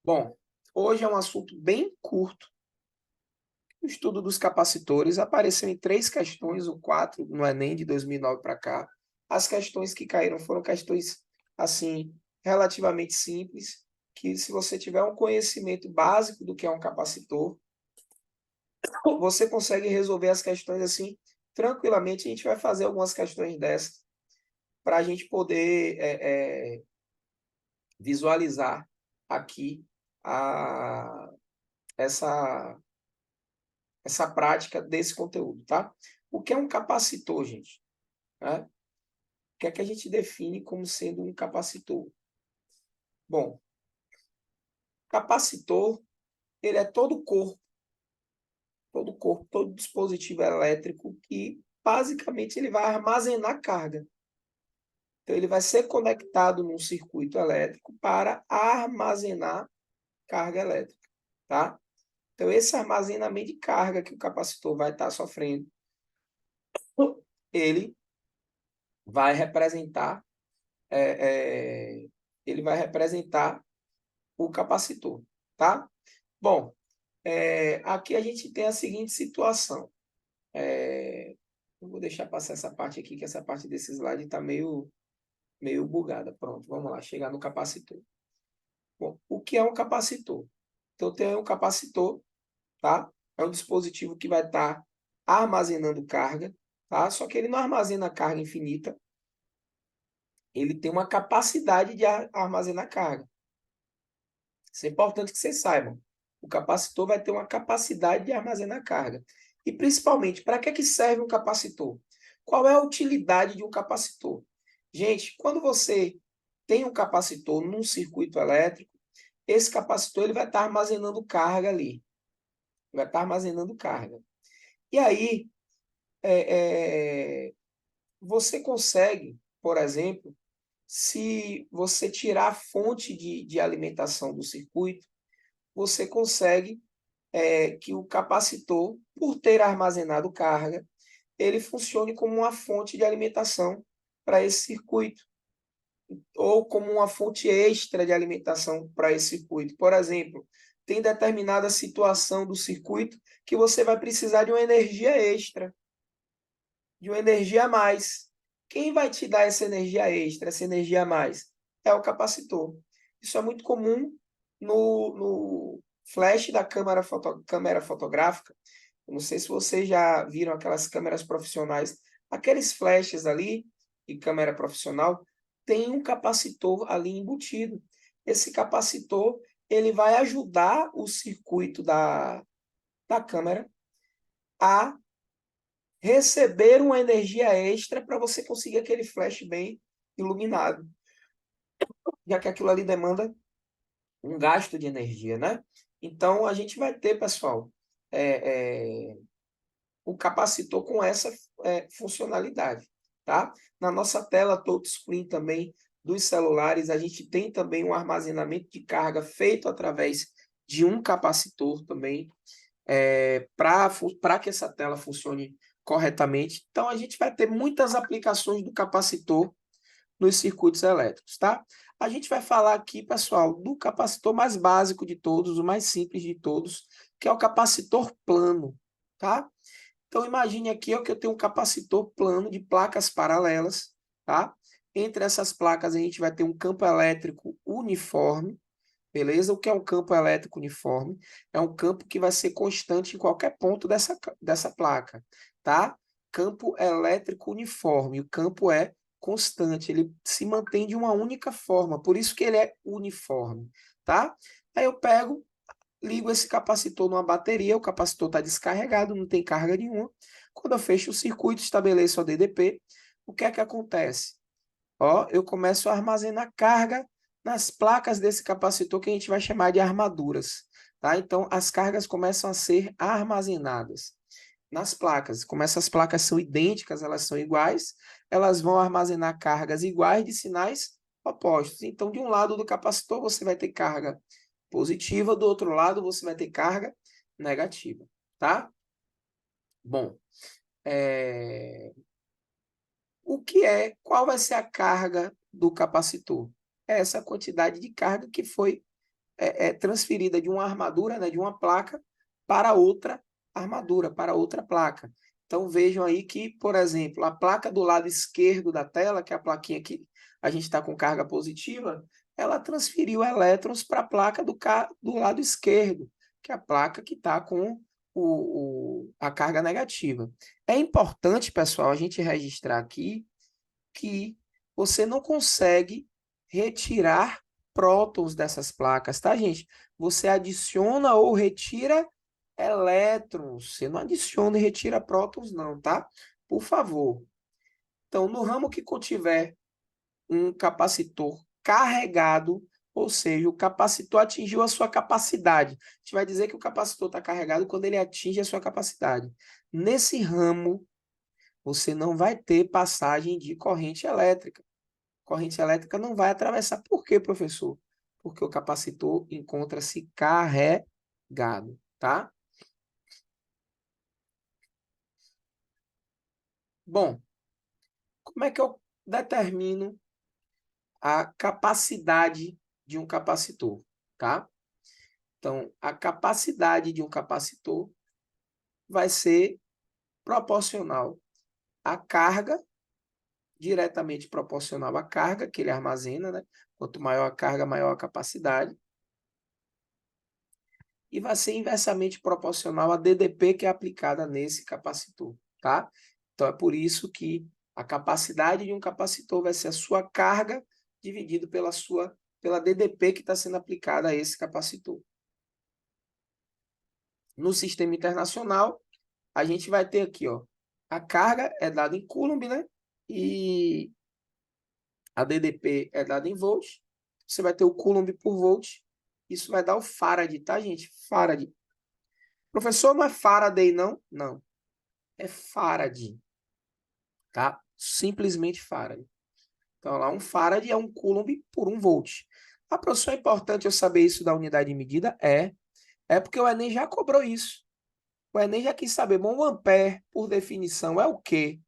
Bom, hoje é um assunto bem curto. O estudo dos capacitores apareceu em 3 questões, ou 4, no Enem de 2009 para cá. As questões que caíram foram questões, assim, relativamente simples, que se você tiver um conhecimento básico do que é um capacitor, você consegue resolver as questões, assim, tranquilamente. A gente vai fazer algumas questões dessas para a gente poder, visualizar aqui a essa essa prática desse conteúdo, tá? O que é um capacitor, gente? Né? O que é que a gente define como sendo um capacitor? Bom, capacitor, ele é todo dispositivo elétrico que basicamente ele vai armazenar carga. Então ele vai ser conectado num circuito elétrico para armazenar carga elétrica, tá? Então esse armazenamento de carga que o capacitor vai estar sofrendo, ele vai representar é, é, ele vai representar o capacitor, tá? Bom, aqui a gente tem a seguinte situação. Eu vou deixar passar essa parte aqui, que essa parte desse slide está meio bugada. Pronto, vamos lá, chegar no capacitor. Bom, o que é um capacitor? Então, tem um capacitor, tá? É um dispositivo que vai estar armazenando carga, tá? Só que ele não armazena carga infinita, ele tem uma capacidade de armazenar carga. Isso é importante que vocês saibam. O capacitor vai ter uma capacidade de armazenar carga. E, principalmente, para que serve um capacitor? Qual é a utilidade de um capacitor? Gente, quando você tem um capacitor num circuito elétrico, esse capacitor ele vai estar armazenando carga ali. Vai estar armazenando carga. E aí, você consegue, por exemplo, se você tirar a fonte de alimentação do circuito, você consegue que o capacitor, por ter armazenado carga, ele funcione como uma fonte de alimentação para esse circuito, ou como uma fonte extra de alimentação para esse circuito. Por exemplo, tem determinada situação do circuito que você vai precisar de uma energia extra, de uma energia a mais. Quem vai te dar essa energia extra, essa energia a mais? É o capacitor. Isso é muito comum no flash da câmera fotográfica. Eu não sei se vocês já viram aquelas câmeras profissionais, aqueles flashes ali de câmera profissional, tem um capacitor ali embutido. Esse capacitor ele vai ajudar o circuito da câmera a receber uma energia extra para você conseguir aquele flash bem iluminado, já que aquilo ali demanda um gasto de energia, né? Então, a gente vai ter, pessoal, é, é, o capacitor com essa funcionalidade, tá? Na nossa tela touchscreen também dos celulares, a gente tem também um armazenamento de carga feito através de um capacitor também, para que essa tela funcione corretamente. Então, a gente vai ter muitas aplicações do capacitor nos circuitos elétricos, tá? A gente vai falar aqui, pessoal, do capacitor mais básico de todos, o mais simples de todos, que é o capacitor plano, tá? Então, imagine aqui ó, que eu tenho um capacitor plano de placas paralelas, tá? Entre essas placas, a gente vai ter um campo elétrico uniforme, beleza? O que é um campo elétrico uniforme? É um campo que vai ser constante em qualquer ponto dessa placa, tá? Campo elétrico uniforme. O campo é constante, ele se mantém de uma única forma, por isso que ele é uniforme, tá? Aí eu pego, ligo esse capacitor numa bateria, o capacitor está descarregado, não tem carga nenhuma. Quando eu fecho o circuito, estabeleço a DDP, o que é que acontece? Ó, eu começo a armazenar carga nas placas desse capacitor que a gente vai chamar de armaduras, tá? Então, as cargas começam a ser armazenadas nas placas. Como essas placas são idênticas, elas são iguais, elas vão armazenar cargas iguais de sinais opostos. Então, de um lado do capacitor, você vai ter carga positiva, do outro lado, você vai ter carga negativa, tá? Bom, é... qual vai ser a carga do capacitor? É essa quantidade de carga que foi é transferida de uma armadura, né, de uma placa, para outra armadura, para outra placa. Então, vejam aí que, por exemplo, a placa do lado esquerdo da tela, que é a plaquinha que a gente está com carga positiva, ela transferiu elétrons para a placa do lado esquerdo, que é a placa que está com a carga negativa. É importante, pessoal, a gente registrar aqui que você não consegue retirar prótons dessas placas, tá, gente? Você adiciona ou retira elétrons. Você não adiciona e retira prótons, não, tá? Por favor. Então, no ramo que contiver um capacitor carregado, ou seja, o capacitor atingiu a sua capacidade. A gente vai dizer que o capacitor está carregado quando ele atinge a sua capacidade. Nesse ramo, você não vai ter passagem de corrente elétrica. Corrente elétrica não vai atravessar. Por quê, professor? Porque o capacitor encontra-se carregado, tá? Bom, como é que eu determino a capacidade de um capacitor, tá? Então, a capacidade de um capacitor vai ser proporcional à carga, diretamente proporcional à carga que ele armazena, né? Quanto maior a carga, maior a capacidade. E vai ser inversamente proporcional à DDP que é aplicada nesse capacitor, tá? Então, é por isso que a capacidade de um capacitor vai ser a sua carga dividido pela DDP que está sendo aplicada a esse capacitor. No sistema internacional, a gente vai ter aqui, ó, a carga é dada em Coulomb, né? E a DDP é dada em volts. Você vai ter o Coulomb por volt. Isso vai dar o Farad, tá, gente? Farad. Professor, não é Faraday, não? Não. É Farad, tá? Simplesmente Farad. Então, lá, um Farad é um Coulomb por 1 volt. Ah, professor, é importante eu saber isso da unidade de medida? É porque o Enem já cobrou isso. O Enem já quis saber, bom, 1 ampere, por definição, é o quê?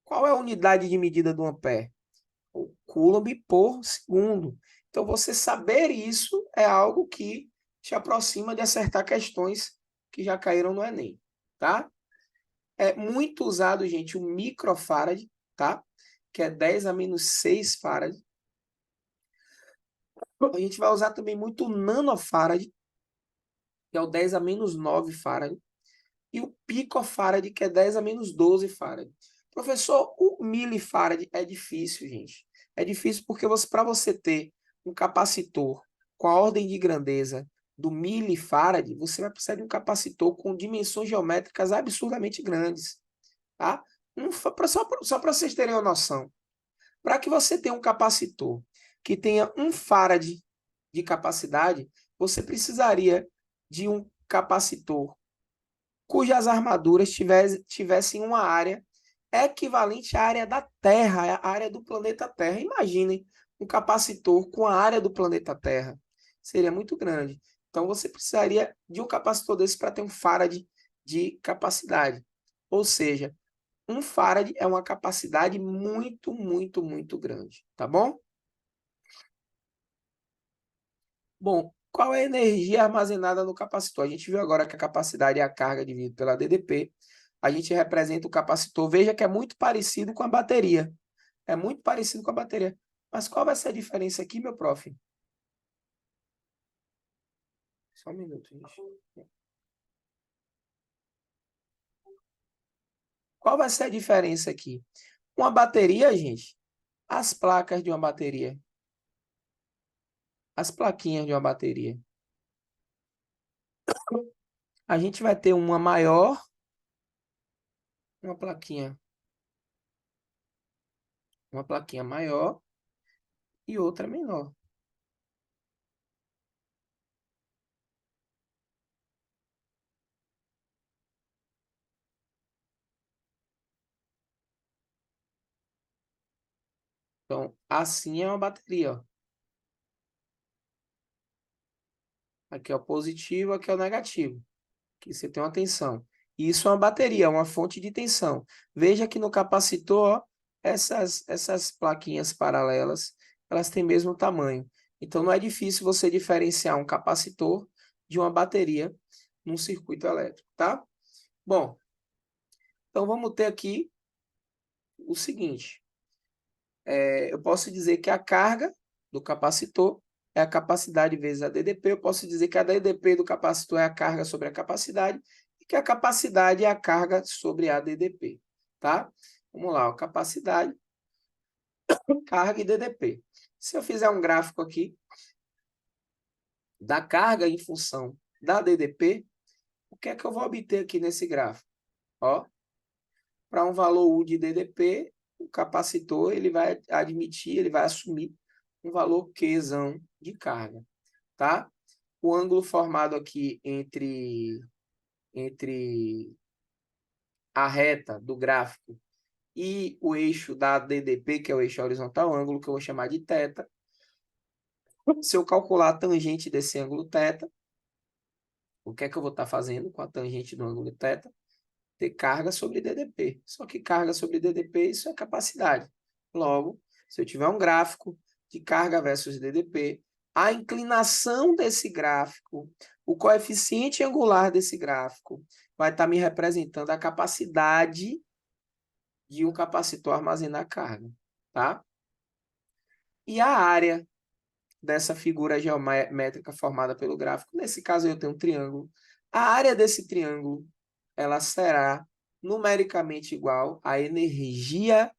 Qual é a unidade de medida do ampere? O Coulomb por segundo. Então, você saber isso é algo que te aproxima de acertar questões que já caíram no Enem, tá? É muito usado, gente, o microfarad, tá? Que é 10 a menos 6 farad. A gente vai usar também muito o nanofarad, que é o 10 a menos 9 farad. E o picofarad, que é 10 a menos 12 farad. Professor, o milifarad é difícil, gente. É difícil porque para você ter um capacitor com a ordem de grandeza do milifarad, você vai precisar de um capacitor com dimensões geométricas absurdamente grandes. Tá? Só para vocês terem uma noção. Para que você tenha um capacitor que tenha 1 farad de capacidade, você precisaria de um capacitor cujas armaduras tivessem uma área equivalente à área da Terra, a área do planeta Terra. Imaginem um capacitor com a área do planeta Terra. Seria muito grande. Então, você precisaria de um capacitor desse para ter 1 farad de capacidade. Ou seja, 1 farad é uma capacidade muito, muito, muito grande. Tá bom? Bom, qual é a energia armazenada no capacitor? A gente viu agora que a capacidade é a carga dividida pela DDP. A gente representa o capacitor. Veja que é muito parecido com a bateria. É muito parecido com a bateria. Mas qual vai ser a diferença aqui, meu prof? Só um minuto, gente. Qual vai ser a diferença aqui? Uma bateria, gente, as placas de uma bateria, as plaquinhas de uma bateria. A gente vai ter uma maior, uma plaquinha maior e outra menor. Então, assim é uma bateria, ó. Aqui é o positivo, aqui é o negativo. Aqui você tem uma tensão. Isso é uma bateria, uma fonte de tensão. Veja que no capacitor, ó, essas plaquinhas paralelas, elas têm mesmo tamanho. Então, não é difícil você diferenciar um capacitor de uma bateria num circuito elétrico, tá? Bom, então vamos ter aqui o seguinte. Eu posso dizer que a carga do capacitor é a capacidade vezes a DDP. Eu posso dizer que a DDP do capacitor é a carga sobre a capacidade e que a capacidade é a carga sobre a DDP, tá? Vamos lá, capacidade, carga e DDP. Se eu fizer um gráfico aqui da carga em função da DDP, o que é que eu vou obter aqui nesse gráfico? Ó, para um valor U de DDP, o capacitor ele vai admitir, ele vai assumir um valor Qzão de carga, tá? O ângulo formado aqui entre a reta do gráfico e o eixo da DDP, que é o eixo horizontal, ângulo que eu vou chamar de θ. Se eu calcular a tangente desse ângulo θ, o que é que eu vou estar fazendo com a tangente do ângulo θ? Ter carga sobre DDP. Só que carga sobre DDP, isso é capacidade. Logo, se eu tiver um gráfico de carga versus DDP, a inclinação desse gráfico, o coeficiente angular desse gráfico, vai estar me representando a capacidade de um capacitor armazenar carga, tá? E a área dessa figura geométrica formada pelo gráfico, nesse caso eu tenho um triângulo, a área desse triângulo, ela será numericamente igual à energia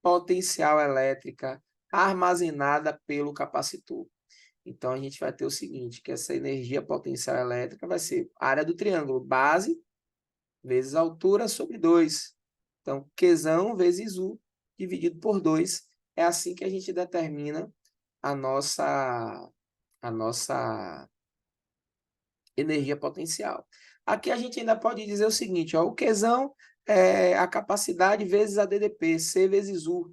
potencial elétrica armazenada pelo capacitor. Então, a gente vai ter o seguinte, que essa energia potencial elétrica vai ser a área do triângulo, base vezes altura sobre 2. Então, Qzão vezes U dividido por 2. É assim que a gente determina a nossa energia potencial. Aqui a gente ainda pode dizer o seguinte, ó, o Qzão é a capacidade vezes a DDP, C vezes U.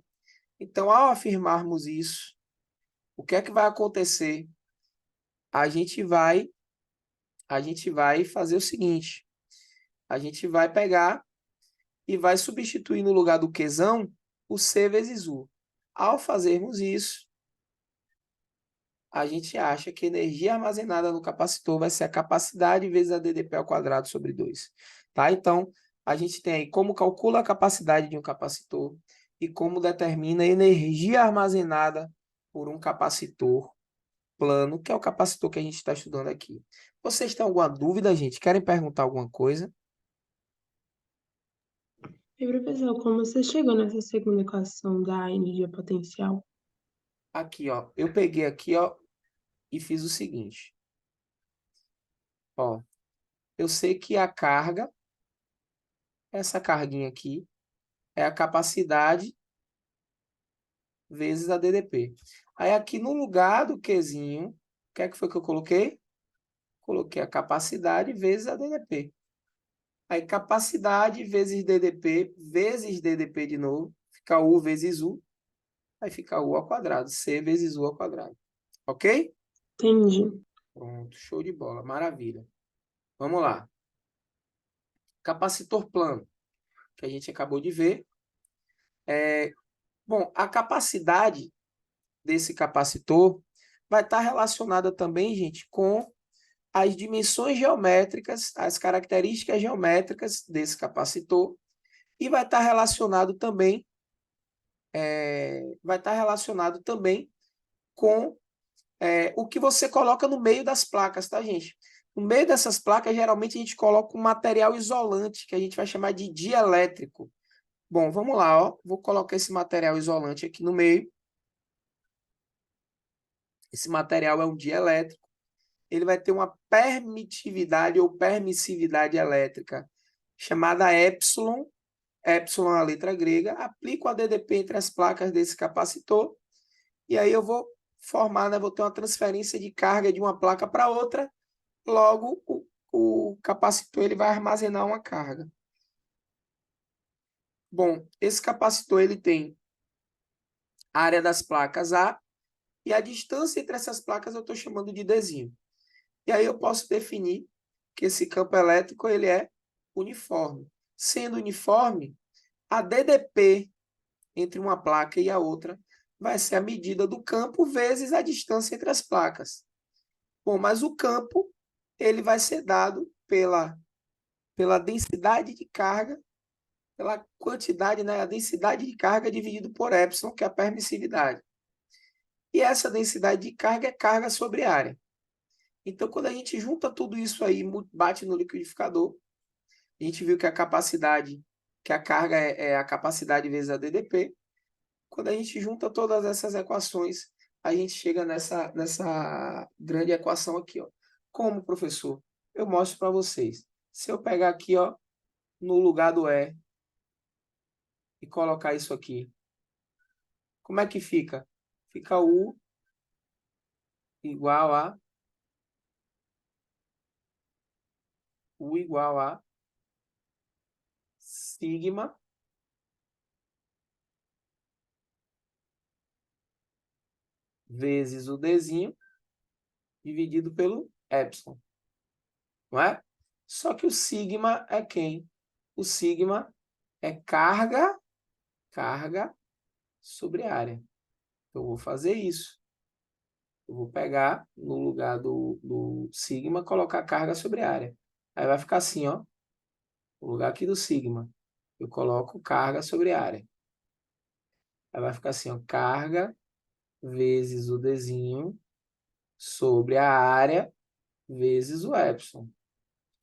Então, ao afirmarmos isso, o que é que vai acontecer? A gente vai fazer o seguinte, a gente vai pegar e vai substituir no lugar do Qzão o C vezes U. Ao fazermos isso, a gente acha que a energia armazenada no capacitor vai ser a capacidade vezes a DDP ao quadrado sobre 2. Tá? Então, a gente tem aí como calcula a capacidade de um capacitor e como determina a energia armazenada por um capacitor plano, que é o capacitor que a gente está estudando aqui. Vocês têm alguma dúvida, gente? Querem perguntar alguma coisa? E, professor, como você chegou nessa segunda equação da energia potencial? Aqui, ó, eu peguei aqui, ó, e fiz o seguinte. Ó, eu sei que a carga, essa carguinha aqui, é a capacidade vezes a DDP. Aí aqui no lugar do Qzinho, o que é que foi que eu coloquei? Coloquei a capacidade vezes a DDP. Aí capacidade vezes DDP de novo, fica U vezes U, aí fica U ao quadrado, C vezes U ao quadrado. Ok? Entendi. Pronto, show de bola, maravilha. Vamos lá. Capacitor plano, que a gente acabou de ver. Bom, a capacidade desse capacitor vai estar relacionada também, gente, com as dimensões geométricas, as características geométricas desse capacitor e vai estar relacionado também com o que você coloca no meio das placas, tá, gente? No meio dessas placas, geralmente a gente coloca um material isolante, que a gente vai chamar de dielétrico. Bom, vamos lá, ó. Vou colocar esse material isolante aqui no meio. Esse material é um dielétrico. Ele vai ter uma permitividade ou permissividade elétrica chamada epsilon. Epsilon é a letra grega. Aplico a DDP entre as placas desse capacitor. E aí eu vou formar, né, vou ter uma transferência de carga de uma placa para outra. Logo, o capacitor ele vai armazenar uma carga. Bom, esse capacitor ele tem a área das placas A e a distância entre essas placas eu estou chamando de Dzinho. E aí eu posso definir que esse campo elétrico ele é uniforme. Sendo uniforme, a DDP entre uma placa e a outra vai ser a medida do campo vezes a distância entre as placas. Bom, mas o campo ele vai ser dado pela densidade de carga, pela quantidade, né, a densidade de carga dividido por epsilon, que é a permissividade. E essa densidade de carga é carga sobre área. Então, quando a gente junta tudo isso aí, bate no liquidificador, a gente viu que a capacidade, que a carga é a capacidade vezes a DDP. Quando a gente junta todas essas equações, a gente chega nessa grande equação aqui, ó. Como, professor? Eu mostro para vocês. Se eu pegar aqui, ó, no lugar do E e colocar isso aqui, como é que fica? Fica U igual a sigma vezes o Dzinho dividido pelo epsilon, não é? Só que o sigma é quem? O sigma é carga sobre área. Eu vou fazer isso. Eu vou pegar no lugar do sigma, colocar carga sobre área. Aí vai ficar assim, ó. No lugar aqui do sigma, eu coloco carga sobre área. Aí vai ficar assim, ó. Carga vezes o Dzinho sobre a área vezes o epsilon.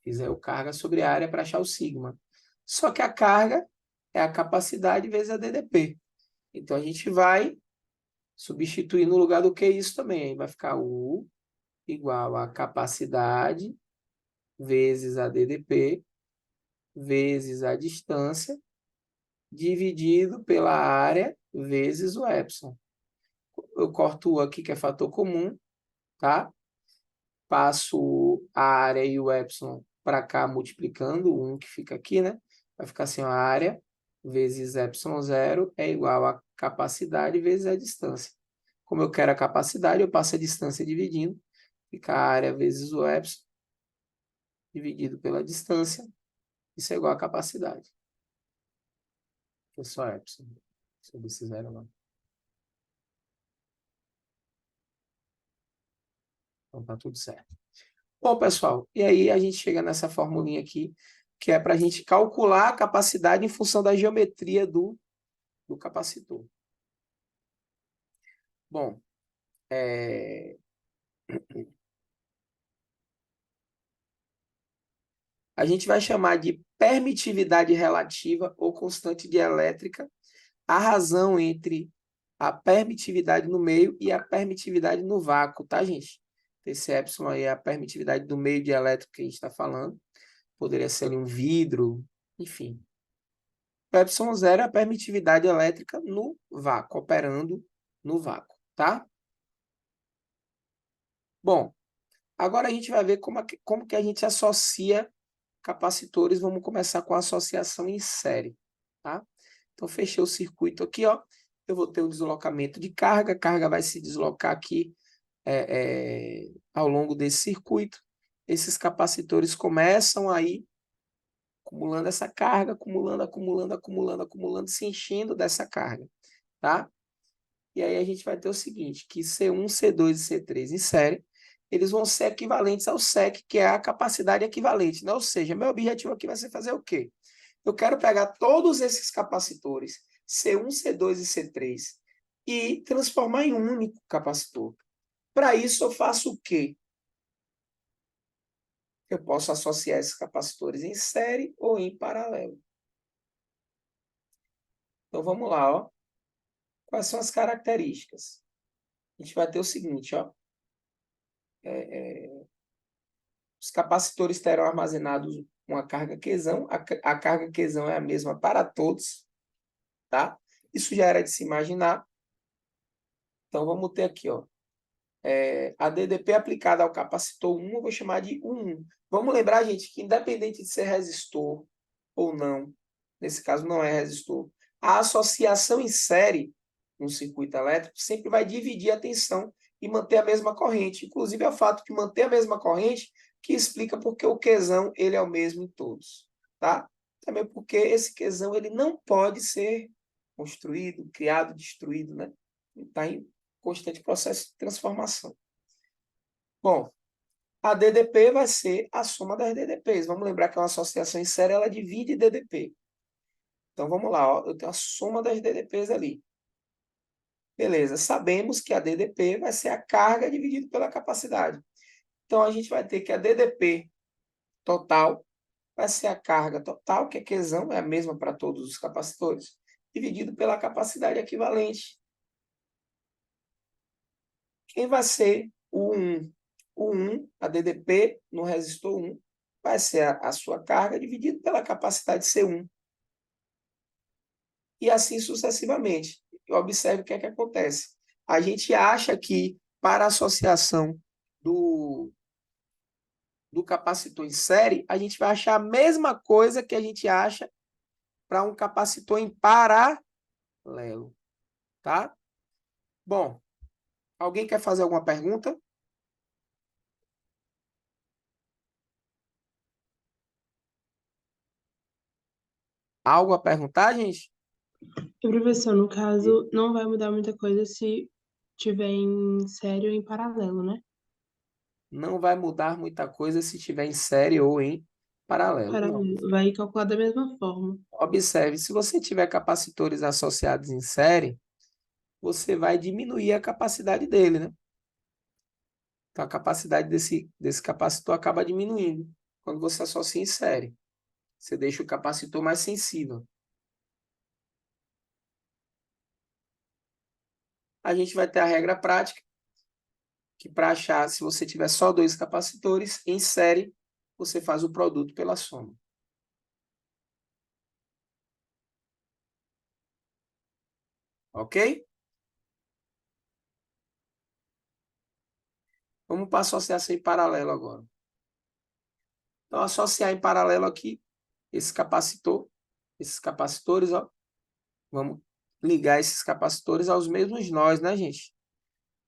Fizer o carga sobre a área para achar o sigma. Só que a carga é a capacidade vezes a DDP. Então, a gente vai substituir no lugar do que isso também. Vai ficar U igual a capacidade vezes a DDP vezes a distância dividido pela área vezes o epsilon. Eu corto o aqui, que é fator comum, tá? Passo a área e o epsilon para cá, multiplicando o 1 que fica aqui, né? Vai ficar assim, a área vezes epsilon zero é igual a capacidade vezes a distância. Como eu quero a capacidade, eu passo a distância dividindo. Fica a área vezes o epsilon dividido pela distância. Isso é igual a capacidade. Que é só epsilon. Sobre esse zero lá. Então tá tudo certo. Bom, pessoal, e aí a gente chega nessa formulinha aqui, que é para a gente calcular a capacidade em função da geometria do capacitor. Bom, a gente vai chamar de permitividade relativa ou constante dielétrica a razão entre a permitividade no meio e a permitividade no vácuo, tá, gente? Esse epsilon aí é a permitividade do meio dielétrico que a gente está falando. Poderia ser um vidro, enfim. O epsilon zero é a permitividade elétrica no vácuo, operando no vácuo, tá? Bom, agora a gente vai ver como que a gente associa capacitores. Vamos começar com a associação em série, tá? Então, fechei o circuito aqui, ó. Eu vou ter o deslocamento de carga. A carga vai se deslocar aqui ao longo desse circuito. Esses capacitores começam aí acumulando essa carga, acumulando, se enchendo dessa carga, tá? E aí a gente vai ter o seguinte, que C1, C2 e C3 em série, eles vão ser equivalentes ao SEC, que é a capacidade equivalente, né? Ou seja, meu objetivo aqui vai ser fazer o quê? Eu quero pegar todos esses capacitores, C1, C2 e C3, e transformar em um único capacitor. Para isso, eu faço o quê? Eu posso associar esses capacitores em série ou em paralelo. Então, vamos lá, ó. Quais são as características? A gente vai ter o seguinte, ó. Os capacitores terão armazenados uma carga Qzão. A carga Qzão é a mesma para todos, tá? Isso já era de se imaginar. Então, vamos ter aqui, ó. A DDP aplicada ao capacitor 1, eu vou chamar de U1. Vamos lembrar, gente, que independente de ser resistor ou não, nesse caso não é resistor, a associação em série no circuito elétrico sempre vai dividir a tensão e manter a mesma corrente. Inclusive, é o fato de manter a mesma corrente que explica porque o Qzão ele é o mesmo em todos, tá? Também porque esse Qzão ele não pode ser construído, criado, destruído, né? está em constante processo de transformação. Bom, a DDP vai ser a soma das DDPs. Vamos lembrar que é uma associação em série, ela divide DDP. Então, vamos lá, ó, eu tenho a soma das DDPs ali. Beleza, sabemos que a DDP vai ser a carga dividida pela capacidade. Então, a gente vai ter que a DDP total vai ser a carga total, que é Qzão, é a mesma para todos os capacitores, dividido pela capacidade equivalente. Quem vai ser o 1? O 1, a DDP no resistor 1, vai ser a sua carga dividido pela capacidade C1. E assim sucessivamente. Observe o que é que acontece. A gente acha que, para a associação do capacitor em série, a gente vai achar a mesma coisa que a gente acha para um capacitor em paralelo. Tá? Bom, alguém quer fazer alguma pergunta? Algo a perguntar, gente? E, professor, no caso, não vai mudar muita coisa se tiver em série ou em paralelo, né? Não vai mudar muita coisa se estiver em série ou em paralelo. Não. Paralelo. Vai calcular da mesma forma. Observe, se você tiver capacitores associados em série, você vai diminuir a capacidade dele, né? Então, a capacidade desse capacitor acaba diminuindo quando você associa em série. Você deixa o capacitor mais sensível. A gente vai ter a regra prática, que para achar, se você tiver só 2 capacitores, em série, você faz o produto pela soma. Ok? Vamos para a associação em paralelo agora. Então, associar em paralelo aqui, esse capacitor, esses capacitores, ó. Vamos ligar esses capacitores aos mesmos nós, né, gente?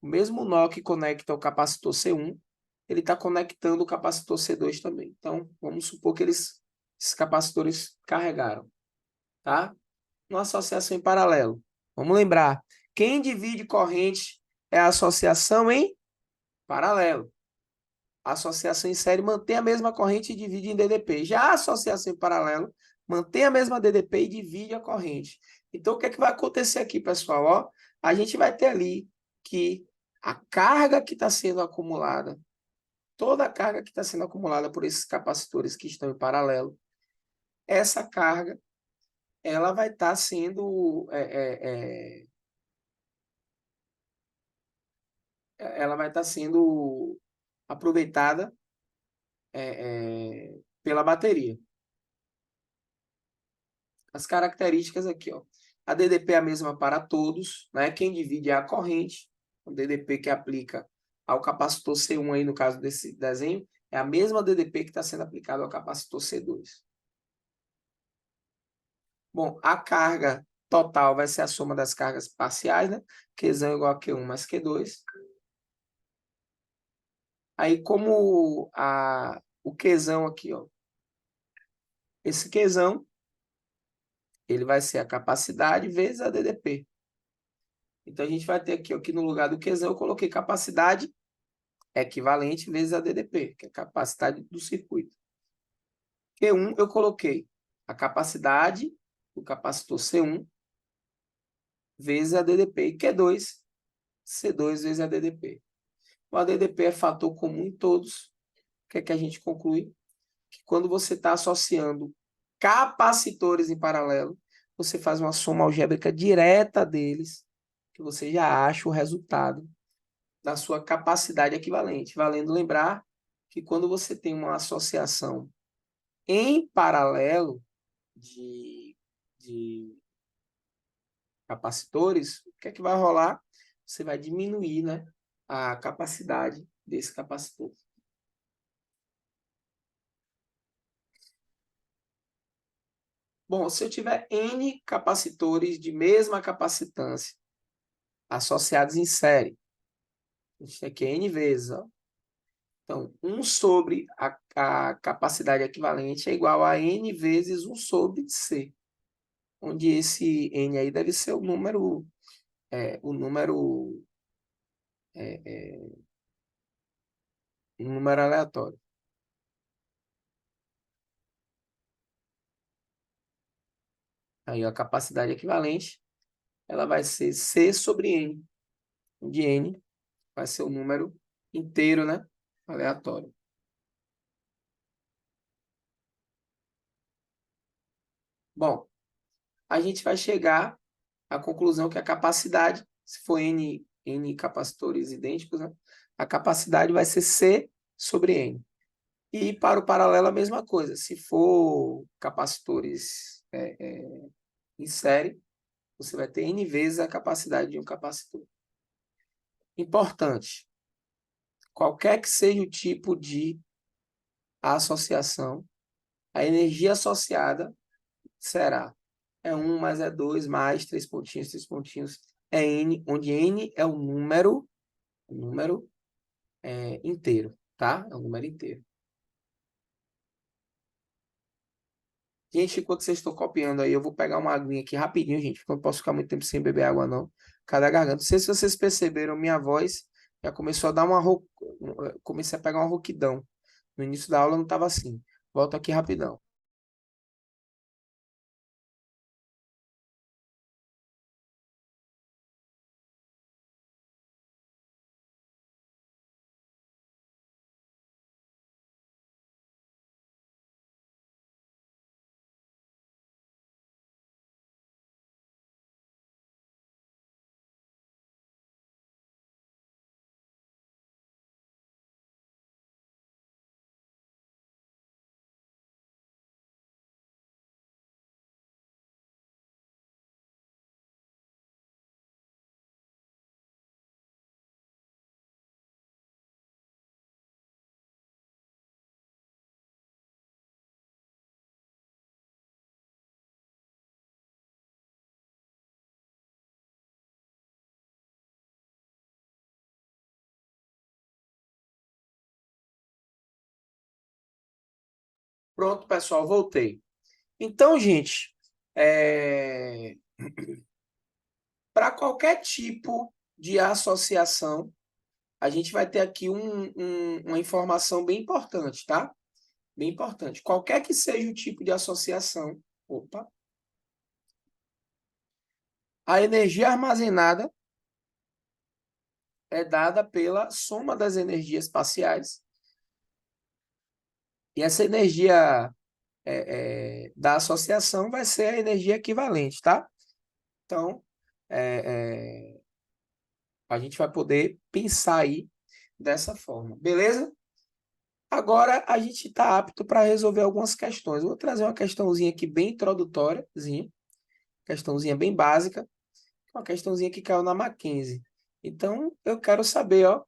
O mesmo nó que conecta o capacitor C1, ele está conectando o capacitor C2 também. Então, vamos supor que esses capacitores carregaram, tá? Uma associação em paralelo. Vamos lembrar, quem divide corrente é a associação em paralelo. A associação em série mantém a mesma corrente e divide em DDP. Já a associação em paralelo mantém a mesma DDP e divide a corrente. Então, o que é que vai acontecer aqui, pessoal? Ó, a gente vai ter ali que a carga que está sendo acumulada, toda a carga que está sendo acumulada por esses capacitores que estão em paralelo, essa carga ela vai estar sendo ela vai estar sendo aproveitada pela bateria. As características aqui, ó. A DDP é a mesma para todos, né? Quem divide é a corrente. O DDP que aplica ao capacitor C1 aí, no caso desse desenho, é a mesma DDP que está sendo aplicada ao capacitor C2. Bom, a carga total vai ser a soma das cargas parciais, né? Qzão igual a Q1 mais Q2. Aí, como o Qzão aqui, ó. Esse Qzão, ele vai ser a capacidade vezes a DDP. Então, a gente vai ter aqui no lugar do Qzão, eu coloquei capacidade equivalente vezes a DDP, que é a capacidade do circuito. Q1, eu coloquei a capacidade do capacitor C1 vezes a DDP. E Q2, C2 vezes a DDP. O ADDP é fator comum em todos. O que é que a gente conclui? Que quando você está associando capacitores em paralelo, você faz uma soma algébrica direta deles, que você já acha o resultado da sua capacidade equivalente. Valendo lembrar que quando você tem uma associação em paralelo de capacitores, o que é que vai rolar? Você vai diminuir, né, a capacidade desse capacitor. Bom, se eu tiver N capacitores de mesma capacitância associados em série, a gente tem aqui N vezes, ó. Então, 1 sobre a capacidade equivalente é igual a N vezes 1 sobre C, onde esse N aí deve ser o número o número, um número aleatório. Aí a capacidade equivalente, ela vai ser C sobre N, onde N vai ser o número inteiro, né? Aleatório. Bom, a gente vai chegar à conclusão que a capacidade, se for N capacitores idênticos, né? A capacidade vai ser C sobre N. E para o paralelo a mesma coisa. Se for capacitores em série, você vai ter N vezes a capacidade de um capacitor. Importante. Qualquer que seja o tipo de associação, a energia associada será 1 mais 2 mais 3 pontinhos, é N, onde N é o número inteiro, tá? É o número inteiro. Gente, enquanto vocês estão copiando aí, eu vou pegar uma aguinha aqui rapidinho, gente, porque eu não posso ficar muito tempo sem beber água, não. Cada garganta. Não sei se vocês perceberam, minha voz já começou a dar comecei a pegar uma rouquidão. No início da aula não estava assim. Volto aqui rapidão. Pronto, pessoal, voltei. Então, gente, para qualquer tipo de associação, a gente vai ter aqui uma informação bem importante, tá? Bem importante. Qualquer que seja o tipo de associação, a energia armazenada é dada pela soma das energias parciais. E essa energia da associação vai ser a energia equivalente, tá? Então, a gente vai poder pensar aí dessa forma, beleza? Agora a gente está apto para resolver algumas questões. Eu vou trazer uma questãozinha aqui bem introdutóriazinha, questãozinha bem básica, uma questãozinha que caiu na Mackenzie. Então, eu quero saber, ó,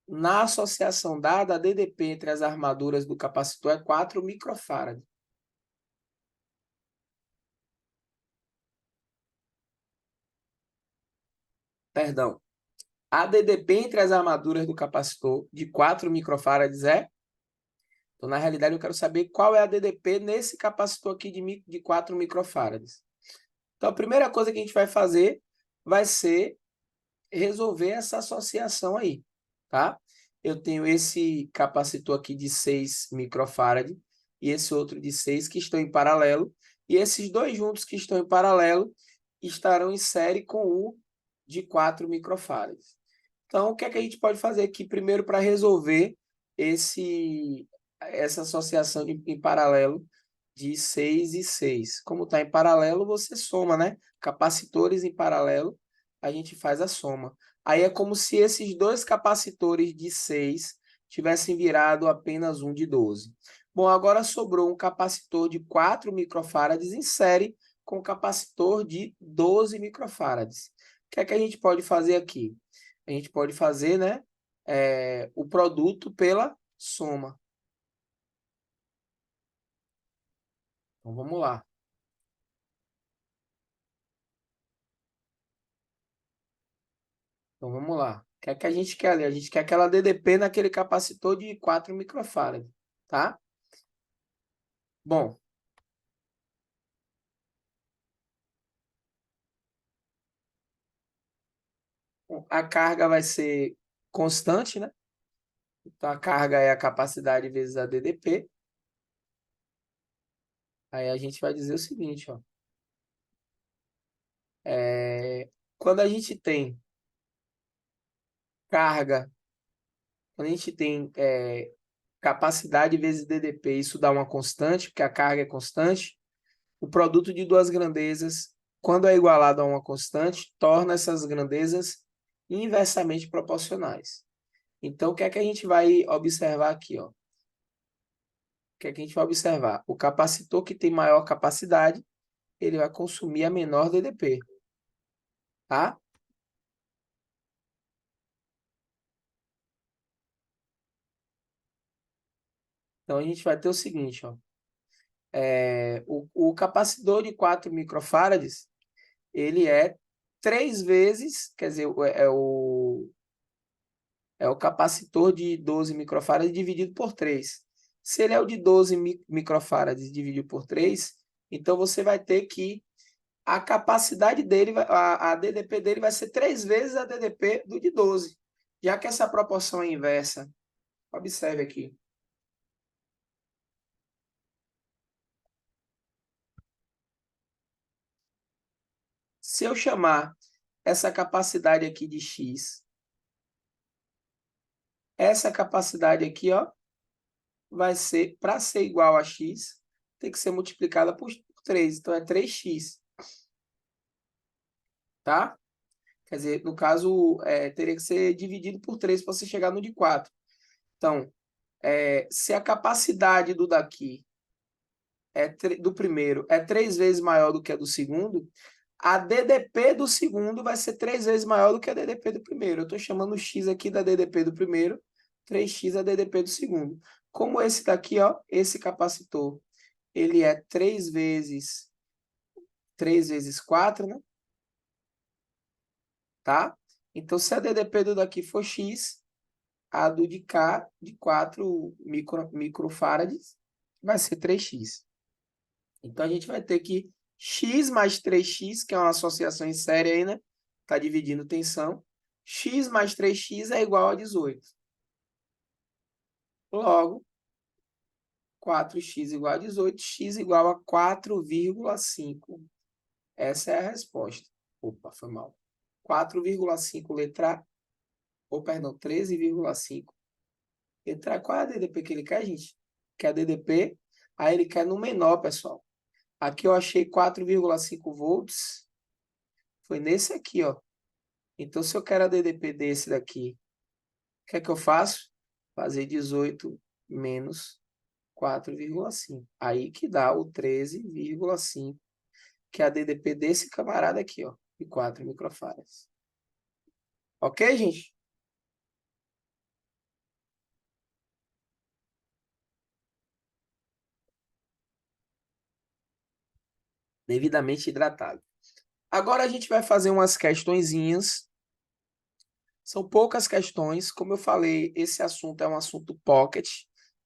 na associação dada, a DDP entre as armaduras do capacitor é 4 microfarad. Perdão. A DDP entre as armaduras do capacitor de 4 microfarads é? Então, na realidade, eu quero saber qual é a DDP nesse capacitor aqui de 4 microfarads. Então, a primeira coisa que a gente vai fazer vai ser resolver essa associação aí, tá? Eu tenho esse capacitor aqui de 6 microfarad e esse outro de 6 que estão em paralelo, e esses dois juntos que estão em paralelo estarão em série com o de 4 microfarads. Então, o que é que a gente pode fazer aqui primeiro para resolver essa associação em paralelo de 6 e 6? Como está em paralelo, você soma, né? Capacitores em paralelo, a gente faz a soma. Aí é como se esses dois capacitores de 6 tivessem virado apenas um de 12. Bom, agora sobrou um capacitor de 4 microfarads em série com capacitor de 12 microfarads. O que é que a gente pode fazer aqui? A gente pode fazer, né, o produto pela soma. Então, vamos lá. Então, vamos lá. O que é que a gente quer ali? A gente quer aquela DDP naquele capacitor de 4 microfarad, tá? Bom, A carga vai ser constante, né? Então, a carga é a capacidade vezes a DDP. Aí a gente vai dizer o seguinte, ó. Quando a gente tem carga, quando a gente tem capacidade vezes DDP, isso dá uma constante, porque a carga é constante. O produto de duas grandezas, quando é igualado a uma constante, torna essas grandezas inversamente proporcionais. Então, o que é que a gente vai observar aqui, ó? O que é que a gente vai observar? O capacitor que tem maior capacidade, ele vai consumir a menor DDP, tá? Então, a gente vai ter o seguinte, ó. O capacitor de 4 microfarads, ele é 3 vezes, quer dizer, é o capacitor de 12 microfarads dividido por 3. Se ele é o de 12 microfarads dividido por 3, então você vai ter que a capacidade dele, a DDP dele vai ser 3 vezes a DDP do de 12. Já que essa proporção é inversa, observe aqui. Se eu chamar essa capacidade aqui de X, essa capacidade aqui, ó, vai ser, para ser igual a X, tem que ser multiplicada por 3. Então, é 3x, tá? Quer dizer, no caso, teria que ser dividido por 3 para você chegar no de 4. Então, se a capacidade do daqui do primeiro é 3 vezes maior do que a do segundo, a DDP do segundo vai ser 3 vezes maior do que a DDP do primeiro. Eu estou chamando o X aqui da DDP do primeiro, 3x a DDP do segundo. Como esse daqui, ó, esse capacitor, ele é 3 vezes 4, né? Tá? Então, se a DDP do daqui for X, a do de cá, de 4 microfarads, vai ser 3x. Então, a gente vai ter que x mais 3x, que é uma associação em série aí, né? Está dividindo tensão. X mais 3x é igual a 18. Logo, 4x igual a 18, x igual a 4,5. Essa é a resposta. Opa, foi mal. 4,5 letra A, ou perdão, 13,5. Letra A, qual é a DDP que ele quer, gente? Quer a DDP, aí ele quer no menor, pessoal. Aqui eu achei 4,5 volts, foi nesse aqui, ó. Então, se eu quero a DDP desse daqui, o que é que eu faço? Fazer 18 menos 4,5. Aí que dá o 13,5, que é a DDP desse camarada aqui, ó, de 4 microfarads. Ok, gente? Devidamente hidratado. Agora a gente vai fazer umas questõezinhas. São poucas questões. Como eu falei, esse assunto é um assunto pocket,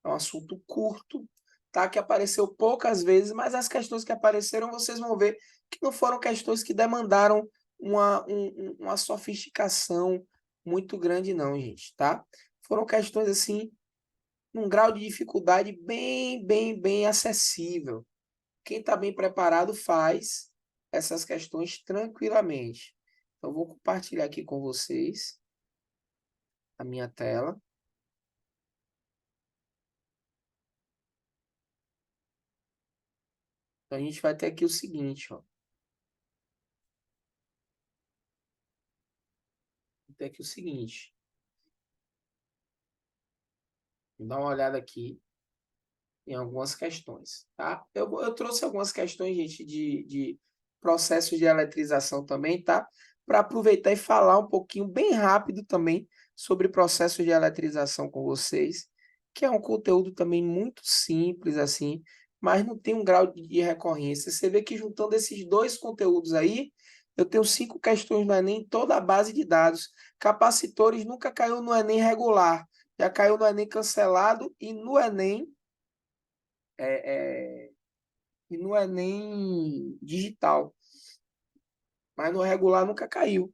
é um assunto curto, tá? Que apareceu poucas vezes, mas as questões que apareceram, vocês vão ver que não foram questões que demandaram uma sofisticação muito grande, não, gente, tá? Foram questões assim, num grau de dificuldade bem, bem, bem acessível. Quem está bem preparado faz essas questões tranquilamente. Então, vou compartilhar aqui com vocês a minha tela. Então, a gente vai ter aqui o seguinte, ó. Vai ter aqui o seguinte. Vou dar uma olhada aqui em algumas questões, tá? Eu trouxe algumas questões, gente, de processos de eletrização também, tá? Para aproveitar e falar um pouquinho, bem rápido também, sobre processos de eletrização com vocês, que é um conteúdo também muito simples, assim, mas não tem um grau de recorrência. Você vê que juntando esses dois conteúdos aí, eu tenho 5 questões no Enem, toda a base de dados. Capacitores nunca caiu no Enem regular, já caiu no Enem cancelado e no Enem é, é, e no Enem digital, mas no regular nunca caiu.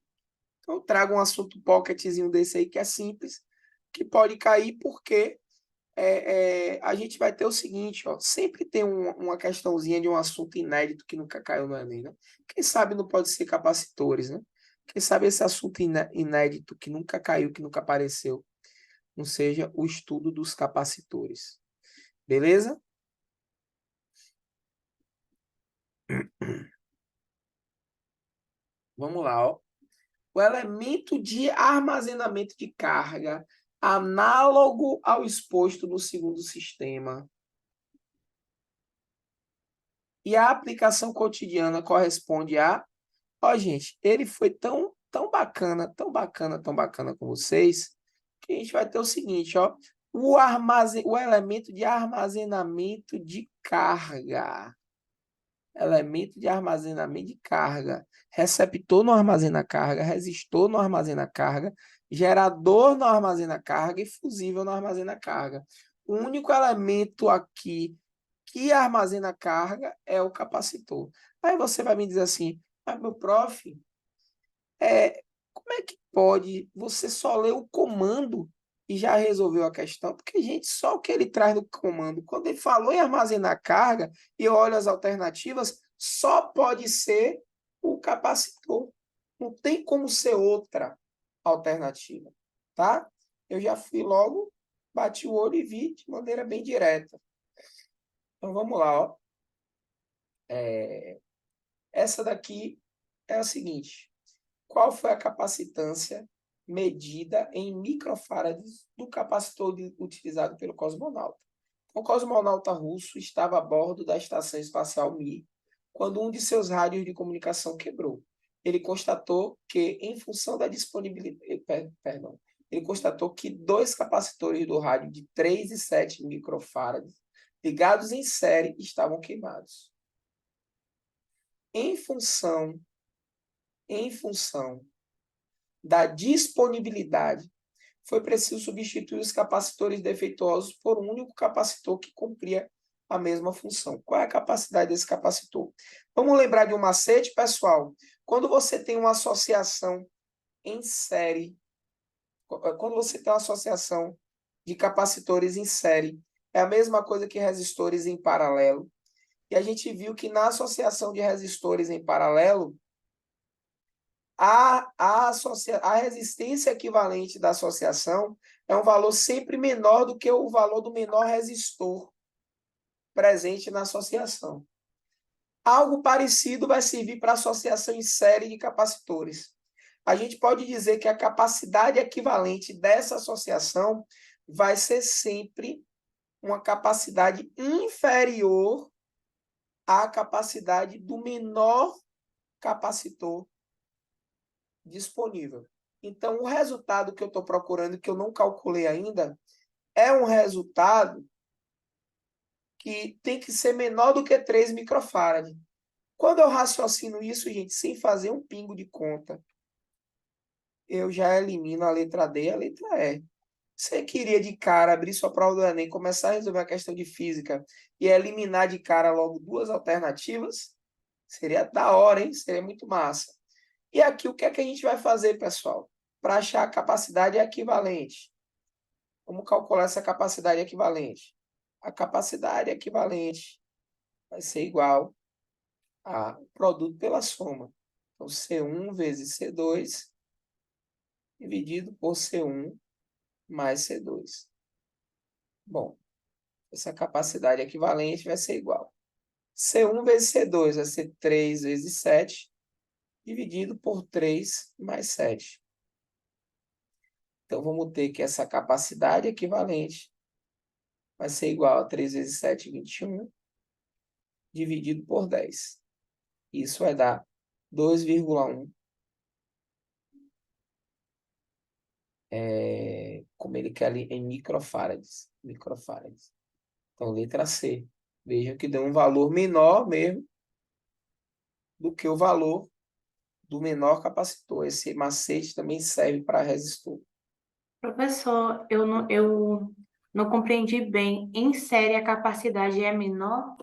Então, eu trago um assunto pocketzinho desse aí que é simples, que pode cair porque a gente vai ter o seguinte, ó, sempre tem uma questãozinha de um assunto inédito que nunca caiu no Enem, né? Quem sabe não pode ser capacitores, né? Quem sabe esse assunto inédito que nunca caiu, que nunca apareceu, não seja o estudo dos capacitores. Beleza? Vamos lá, ó. O elemento de armazenamento de carga análogo ao exposto no segundo sistema. E a aplicação cotidiana corresponde a... Ó, gente, ele foi tão bacana, tão bacana, tão bacana com vocês, que a gente vai ter o seguinte, ó. O elemento de armazenamento de carga. Elemento de armazenamento de carga. Receptor não armazena carga, resistor não armazena carga, gerador não armazena carga e fusível não armazena carga. O único elemento aqui que armazena carga é o capacitor. Aí você vai me dizer assim, mas meu prof, como é que pode você só ler o comando e já resolveu a questão? Porque, gente, só o que ele traz no comando, quando ele falou em armazenar carga e eu olho as alternativas, só pode ser o capacitor. Não tem como ser outra alternativa, tá? Eu já fui logo, bati o olho e vi de maneira bem direta. Então, vamos lá, ó. Essa daqui é a seguinte. Qual foi a capacitância medida em microfarads do capacitor utilizado pelo cosmonauta? O cosmonauta russo estava a bordo da Estação Espacial Mir quando um de seus rádios de comunicação quebrou. Ele constatou que, em função da disponibilidade, ele constatou que dois capacitores do rádio de 3 e 7 microfarads ligados em série estavam queimados. Em função da disponibilidade, foi preciso substituir os capacitores defeituosos por um único capacitor que cumpria a mesma função. Qual é a capacidade desse capacitor? Vamos lembrar de um macete, pessoal? Quando você tem uma associação em série, quando você tem uma associação de capacitores em série, é a mesma coisa que resistores em paralelo. E a gente viu que na associação de resistores em paralelo, a resistência equivalente da associação é um valor sempre menor do que o valor do menor resistor presente na associação. Algo parecido vai servir para a associação em série de capacitores. A gente pode dizer que a capacidade equivalente dessa associação vai ser sempre uma capacidade inferior à capacidade do menor capacitor disponível. Então, o resultado que eu estou procurando, que eu não calculei ainda, é um resultado que tem que ser menor do que 3 microfarad. Quando eu raciocino isso, gente, sem fazer um pingo de conta, eu já elimino a letra D e a letra E. Você queria de cara abrir sua prova do Enem, começar a resolver a questão de física e eliminar de cara logo duas alternativas? Seria da hora, hein? Seria muito massa. E aqui, o que é que a gente vai fazer, pessoal? Para achar a capacidade equivalente. Vamos calcular essa capacidade equivalente. A capacidade equivalente vai ser igual a produto pela soma. Então, C1 vezes C2 dividido por C1 mais C2. Bom, essa capacidade equivalente vai ser igual. C1 vezes C2 vai ser 3 vezes 7 dividido por 3 mais 7. Então, vamos ter que essa capacidade equivalente vai ser igual a 3 vezes 7, 21, dividido por 10. Isso vai dar 2,1. Como ele quer ali, em microfarads. Então, letra C. Vejam que deu um valor menor mesmo do que o valor do menor capacitor. Esse macete também serve para resistor. Professor, eu não compreendi bem. Em série, a capacidade é menor?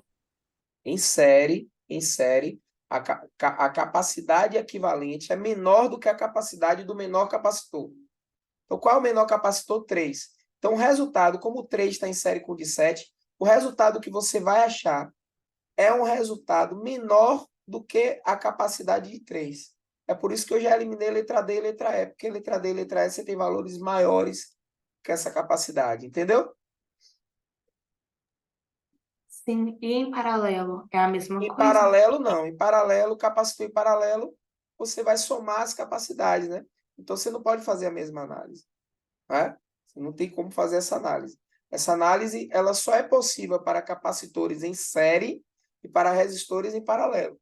Em série, a capacidade equivalente é menor do que a capacidade do menor capacitor. Então, qual é o menor capacitor? 3. Então, o resultado, como o 3 está em série com o de 7, o resultado que você vai achar é um resultado menor do que a capacidade de 3. É por isso que eu já eliminei letra D e letra E, porque letra D e letra E você tem valores maiores que essa capacidade, entendeu? Sim, e em paralelo é a mesma Em coisa? paralelo, não. Em paralelo, capacitor em paralelo, você vai somar as capacidades, né? Então, você não pode fazer a mesma análise, né? Você não tem como fazer essa análise. Essa análise, ela só é possível para capacitores em série e para resistores em paralelo.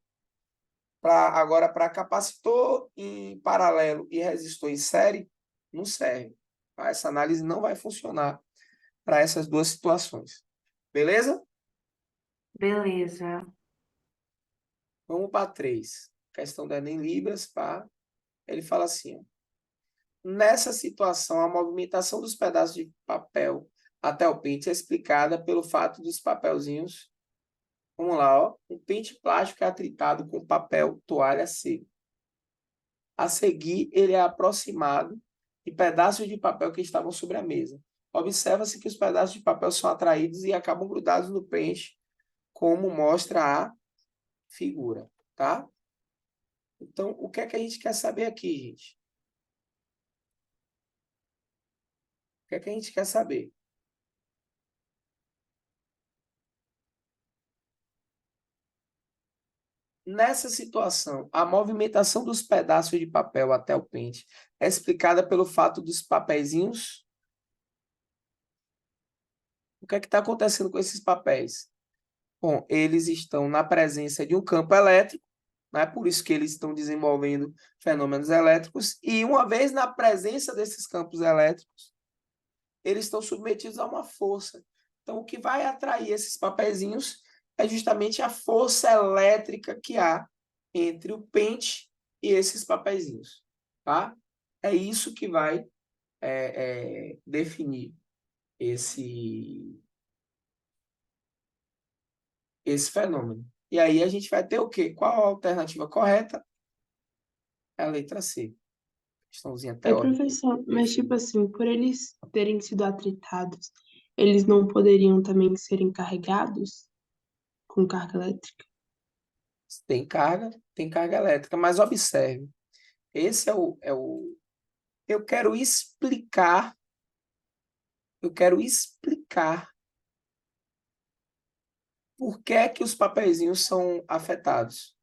Agora, para capacitor em paralelo e resistor em série, não serve. Tá? Essa análise não vai funcionar para essas duas situações. Beleza? Beleza. Vamos para 3. Questão do Enem Libras, pá. Ele fala assim, ó. Nessa situação, a movimentação dos pedaços de papel até o pente é explicada pelo fato dos papelzinhos. Vamos lá, ó. Um pente plástico é atritado com papel toalha seco. A seguir, ele é aproximado de pedaços de papel que estavam sobre a mesa. Observa-se que os pedaços de papel são atraídos e acabam grudados no pente, como mostra a figura, tá? Então, o que é que a gente quer saber aqui, gente? O que é que a gente quer saber? Nessa situação, a movimentação dos pedaços de papel até o pente é explicada pelo fato dos papeizinhos. O que é que está acontecendo com esses papéis? Bom, eles estão na presença de um campo elétrico, né? Por isso que eles estão desenvolvendo fenômenos elétricos, e uma vez na presença desses campos elétricos, eles estão submetidos a uma força. Então, o que vai atrair esses papeizinhos é justamente a força elétrica que há entre o pente e esses papeizinhos, tá? É isso que vai definir esse fenômeno. E aí a gente vai ter o quê? Qual a alternativa correta? É a letra C. Questãozinha teórica. Professor, mas tipo assim, por eles terem sido atritados, eles não poderiam também ser encarregados com carga elétrica? Tem carga elétrica, mas observe, esse eu quero explicar por que é que os papeizinhos são afetados.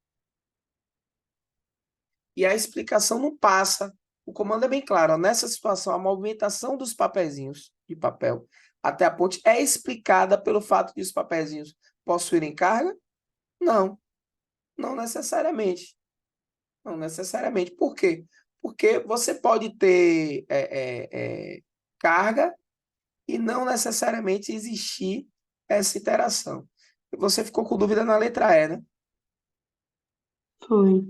E a explicação não passa. O comando é bem claro. Ó, nessa situação, a movimentação dos papeizinhos de papel até a ponte é explicada pelo fato de os papeizinhos possuírem carga? Não, não necessariamente. Não necessariamente. Por quê? Porque você pode ter carga e não necessariamente existir essa interação. Você ficou com dúvida na letra E, né? Foi.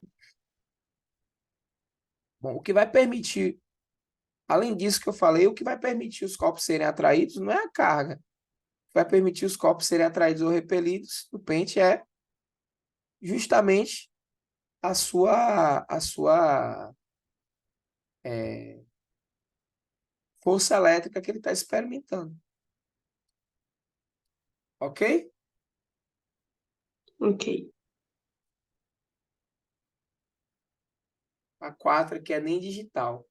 Bom, o que vai permitir, além disso que eu falei, o que vai permitir os corpos serem atraídos não é a carga. O que vai permitir os corpos serem atraídos ou repelidos do pente é justamente a sua força elétrica que ele está experimentando. Ok? Ok. A 4 aqui é nem digital.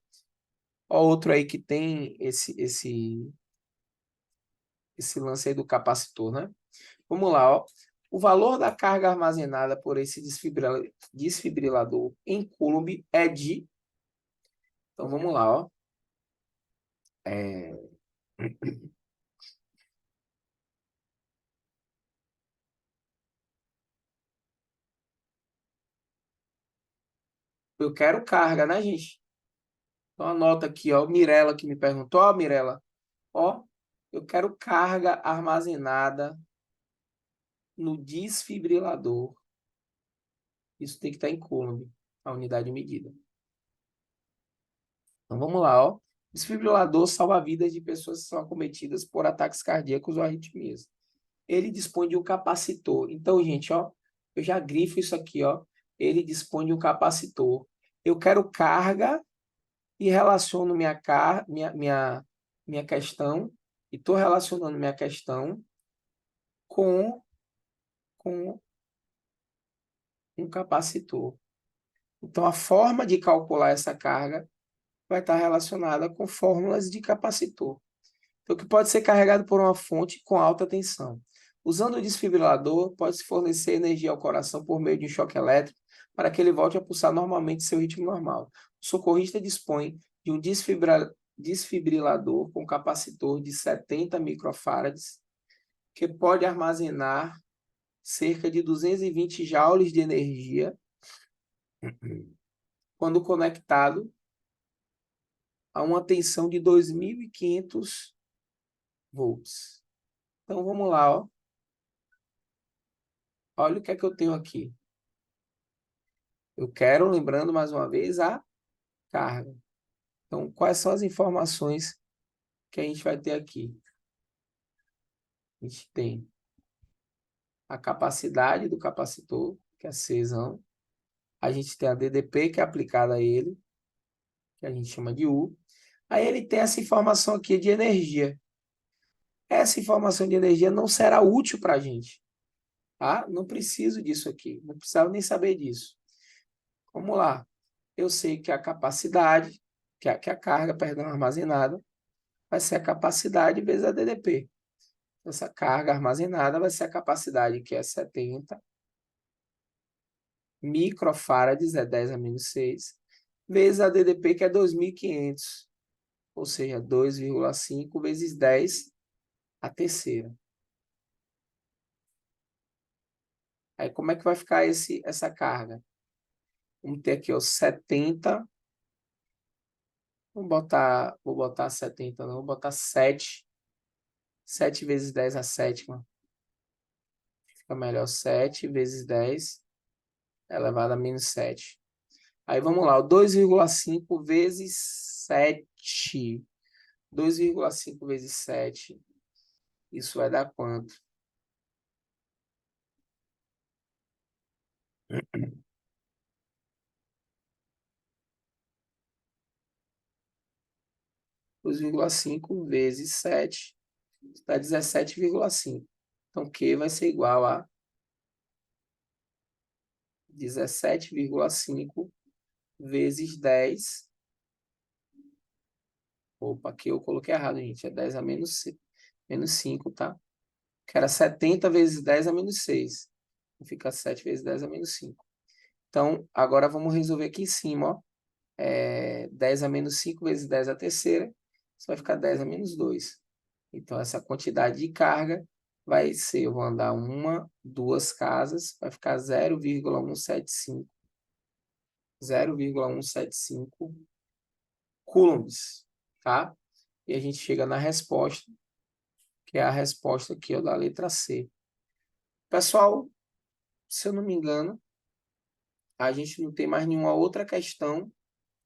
Ó, outro aí que tem esse lance aí do capacitor, né? Vamos lá, ó. O valor da carga armazenada por esse desfibrilador em Coulomb é de... Então, vamos lá, ó. Eu quero carga, né, gente? Então, anota aqui, ó. Mirela que me perguntou. Ó, Mirela, ó. Eu quero carga armazenada no desfibrilador. Isso tem que estar em Coulomb, a unidade de medida. Então, vamos lá, ó. Desfibrilador salva vidas de pessoas que são acometidas por ataques cardíacos ou arritmias. Ele dispõe de um capacitor. Então, gente, ó, eu já grifo isso aqui, ó. ele dispõe de um capacitor. Eu quero carga e relaciono minha questão, e estou relacionando minha questão com um capacitor. Então, a forma de calcular essa carga vai estar relacionada com fórmulas de capacitor. Então, que pode ser carregado por uma fonte com alta tensão. Usando o desfibrilador, pode-se fornecer energia ao coração por meio de um choque elétrico para que ele volte a pulsar normalmente seu ritmo normal. O socorrista dispõe de um desfibrilador com capacitor de 70 microfarads, que pode armazenar cerca de 220 joules de energia quando conectado a uma tensão de 2.500 volts. Então, vamos lá, ó. Olha o que é que eu tenho aqui. Eu quero, lembrando mais uma vez, a carga. Então, quais são as informações que a gente vai ter aqui? A gente tem a capacidade do capacitor, que é Czão. A gente tem a DDP, que é aplicada a ele, que a gente chama de U. Aí ele tem essa informação aqui de energia. Essa informação de energia não será útil para a gente. Tá? Não preciso disso aqui. Não precisava nem saber disso. Vamos lá. Eu sei que a capacidade, que a carga, perdão, armazenada, vai ser a capacidade vezes a DDP. Essa carga armazenada vai ser a capacidade, que é 70 microfarads, é 10 a menos 6, vezes a DDP, que é 2.500, ou seja, 2,5 vezes 10 a terceira. Aí, como é que vai ficar essa carga? Vamos ter aqui, ó, 70. Vou botar 70, não, vou botar 7. 7 vezes 10 a sétima. Fica melhor, 7 vezes 10 elevado a menos 7. Aí vamos lá, 2,5 vezes 7. 2,5 vezes 7. Isso vai dar quanto? Dois vírgula cinco vezes 7 dá 17,5. Então, Q vai ser igual a 17,5 vezes 10. Opa, aqui eu coloquei errado, gente. É 10 a menos 5, tá? Que era 70 vezes 10 a menos 6. Fica 7 vezes 10 a menos 5. Então, agora vamos resolver aqui em cima, ó. 10 a menos 5 vezes 10 a terceira. Isso vai ficar 10 a menos 2. Então, essa quantidade de carga vai ser, eu vou andar uma, duas casas, vai ficar 0,175. 0,175 coulombs, tá? E a gente chega na resposta, que é a resposta aqui, ó, da letra C. Pessoal, se eu não me engano, a gente não tem mais nenhuma outra questão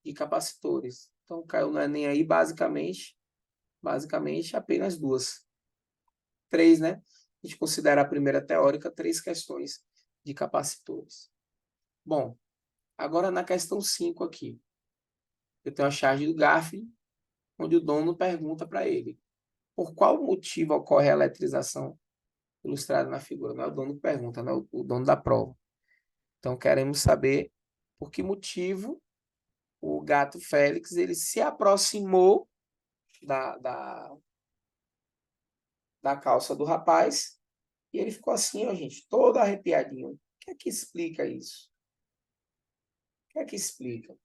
de capacitores. Então, caiu no Enem aí, basicamente apenas duas. 3, né? A gente considera a primeira teórica 3 questões de capacitores. Bom, agora na questão 5 aqui. Eu tenho a charge do Garfield, onde o dono pergunta para ele: por qual motivo ocorre a eletrização ilustrada na figura? Não é o dono que pergunta, não é o dono da prova. Então, queremos saber por que motivo o gato Félix ele se aproximou da calça do rapaz e ele ficou assim, ó, gente, todo arrepiadinho. O que é que explica isso? O que é que explica?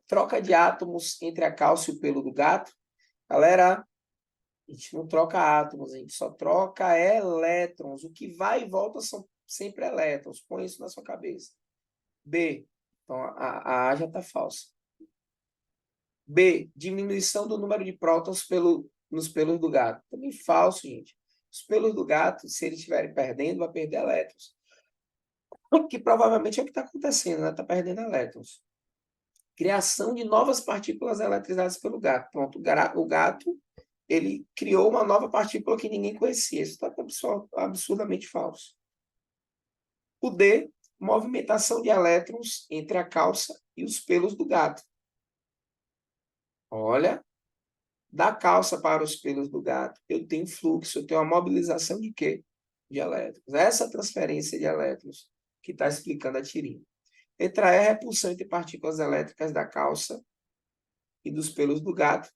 Troca de átomos entre a calça e o pelo do gato. Galera, a gente não troca átomos, a gente só troca elétrons. O que vai e volta são sempre elétrons. Põe isso na sua cabeça. B. Então, a A já está falsa. B. Diminuição do número de prótons nos pelos do gato. Também falso, gente. Os pelos do gato, se eles estiverem perdendo, vai perder elétrons. Que provavelmente é o que está acontecendo, né? Está perdendo elétrons. Criação de novas partículas eletrizadas pelo gato. Pronto, o gato ele criou uma nova partícula que ninguém conhecia. Isso está absurdamente falso. O D, movimentação de elétrons entre a calça e os pelos do gato. Olha, da calça para os pelos do gato, eu tenho fluxo, eu tenho uma mobilização de quê? De elétrons. Essa transferência de elétrons que está explicando a tirinha. Letra E, repulsão entre partículas elétricas da calça e dos pelos do gato.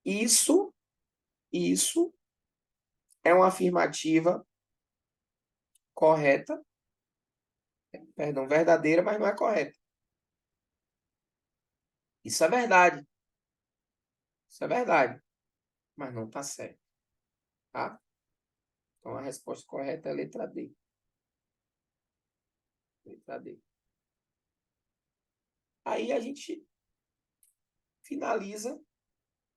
Isso é uma afirmativa correta, perdão, verdadeira, mas não é correta. Isso é verdade. Isso é verdade, mas não está certo. Tá? Então, a resposta correta é a letra D. Letra D. Aí a gente finaliza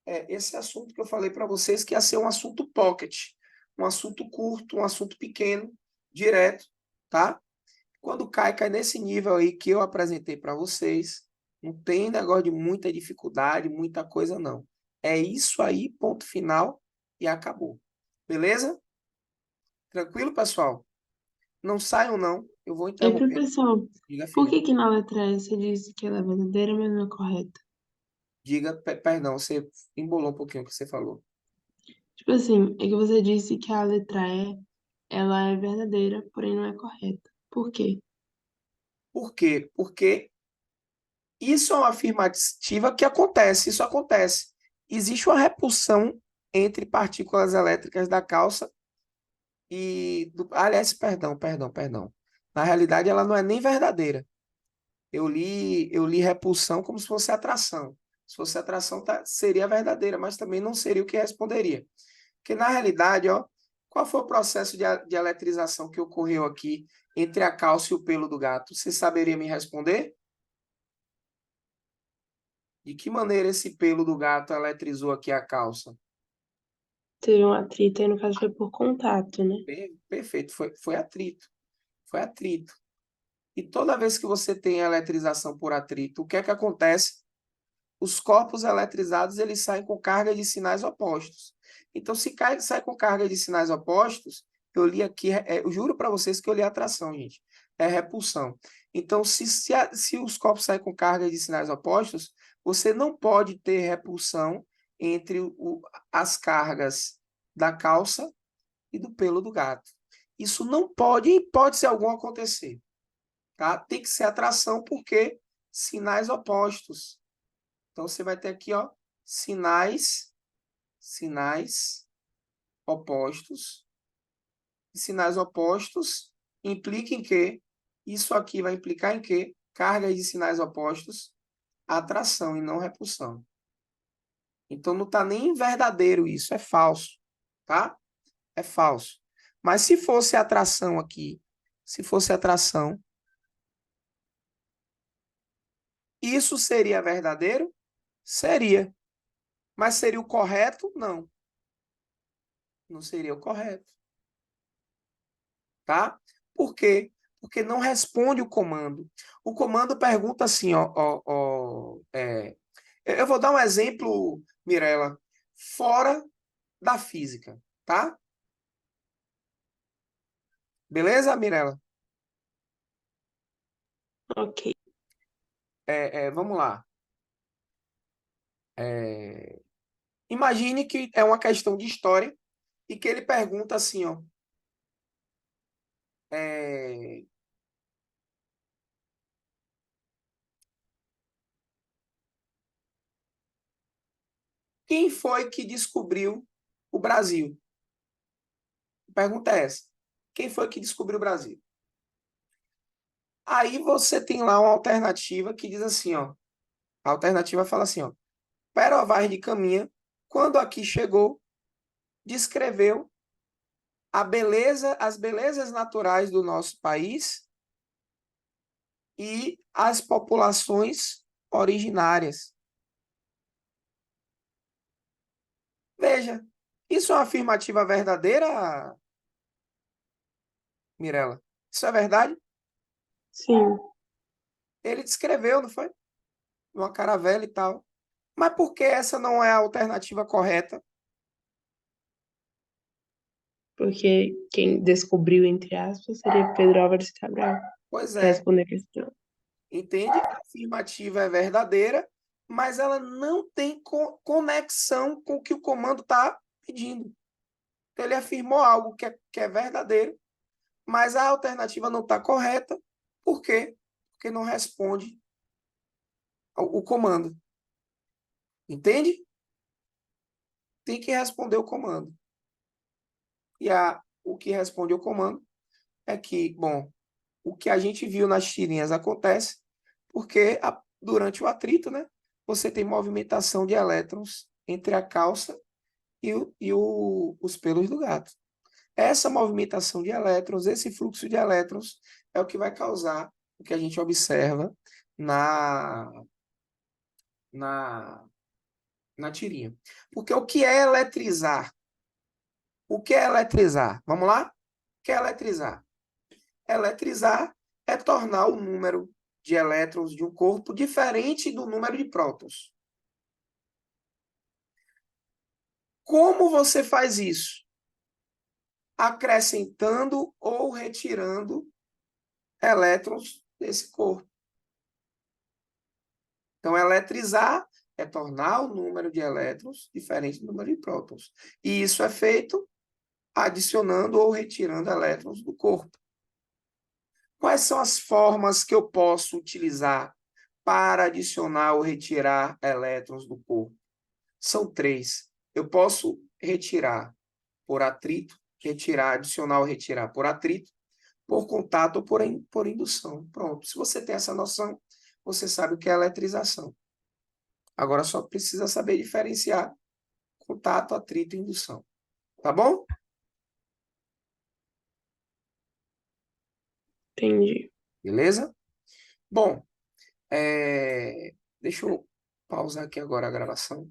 esse assunto que eu falei para vocês, que ia ser um assunto pocket, um assunto curto, um assunto pequeno, direto, tá? Quando cai nesse nível aí que eu apresentei para vocês, não tem negócio de muita dificuldade, muita coisa, não. É isso aí, ponto final, e acabou. Beleza? Tranquilo, pessoal? Não saiam, não. Eu vou E, interromper. professor, Diga, por filha. que na letra E você disse que ela é verdadeira, mas não é correta? Diga, perdão, você embolou um pouquinho o que você falou. Tipo assim, é que você disse que a letra E, ela é verdadeira, porém não é correta. Por quê? Por quê? Porque isso é uma afirmativa que acontece, isso acontece. Existe uma repulsão entre partículas elétricas da calça aliás, perdão. Na realidade, ela não é nem verdadeira. Eu li repulsão como se fosse atração. Se fosse atração, seria verdadeira, mas também não seria o que responderia. Porque, na realidade, ó, qual foi o processo de eletrização que ocorreu aqui entre a calça e o pelo do gato? Você saberia me responder? De que maneira esse pelo do gato eletrizou aqui a calça? Teve um atrito, aí no caso foi por contato, né? Perfeito, foi atrito. Foi atrito. E toda vez que você tem eletrização por atrito, o que é que acontece? Os corpos eletrizados eles saem com carga de sinais opostos. Então, se sai com carga de sinais opostos, eu li aqui, eu juro para vocês que eu li atração, gente. É repulsão. Então, se os corpos saem com carga de sinais opostos, você não pode ter repulsão entre as cargas da calça e do pelo do gato. Isso não pode, em hipótese alguma, acontecer. Tá? Tem que ser atração, porque sinais opostos. Então, você vai ter aqui, ó, sinais opostos. E sinais opostos implica em quê? Isso aqui vai implicar em quê? Cargas de sinais opostos, atração e não repulsão. Então, não está nem verdadeiro isso, é falso, tá? É falso. Mas se fosse atração aqui, se fosse atração, isso seria verdadeiro? Seria. Mas seria o correto? Não. Não seria o correto. Tá? Por quê? Porque não responde o comando. O comando pergunta assim, eu vou dar um exemplo, Mirela, fora da física, tá? Beleza, Mirela? Ok. Vamos lá. Imagine que é uma questão de história e que ele pergunta assim, ó, é, quem foi que descobriu o Brasil? A pergunta é essa. Quem foi que descobriu o Brasil? Aí você tem lá uma alternativa que diz assim, ó. A alternativa fala assim, ó. Pero Vaz de Caminha, quando aqui chegou, descreveu as belezas naturais do nosso país e as populações originárias. Veja, isso é uma afirmativa verdadeira, Mirela? Isso é verdade? Sim. Ele descreveu, não foi? Uma caravela e tal. Mas por que essa não é a alternativa correta? Porque quem descobriu, entre aspas, seria Pedro Álvares Cabral, Pois para é, responder a questão. entende? A afirmativa é verdadeira, mas ela não tem conexão com o que o comando está pedindo. Então, ele afirmou algo que é verdadeiro, mas a alternativa não está correta. Por quê? Porque não responde o comando. Entende? Tem que responder o comando. E o que responde o comando é que, bom, o que a gente viu nas tirinhas acontece porque durante o atrito, né, você tem movimentação de elétrons entre a calça os pelos do gato. Essa movimentação de elétrons, esse fluxo de elétrons, é o que vai causar o que a gente observa na, na, na tirinha. Porque o que é eletrizar? O que é eletrizar? Vamos lá? O que é eletrizar? Eletrizar é tornar o número de elétrons de um corpo diferente do número de prótons. Como você faz isso? Acrescentando ou retirando elétrons desse corpo. Então, eletrizar é tornar o número de elétrons diferente do número de prótons. E isso é feito adicionando ou retirando elétrons do corpo. Quais são as formas que eu posso utilizar para adicionar ou retirar elétrons do corpo? São três. Eu posso retirar por atrito, adicionar ou retirar por atrito, por contato ou por indução. Pronto. Se você tem essa noção, você sabe o que é eletrização. Agora só precisa saber diferenciar contato, atrito e indução. Tá bom? Entendi. Beleza? Bom, deixa eu pausar aqui agora a gravação.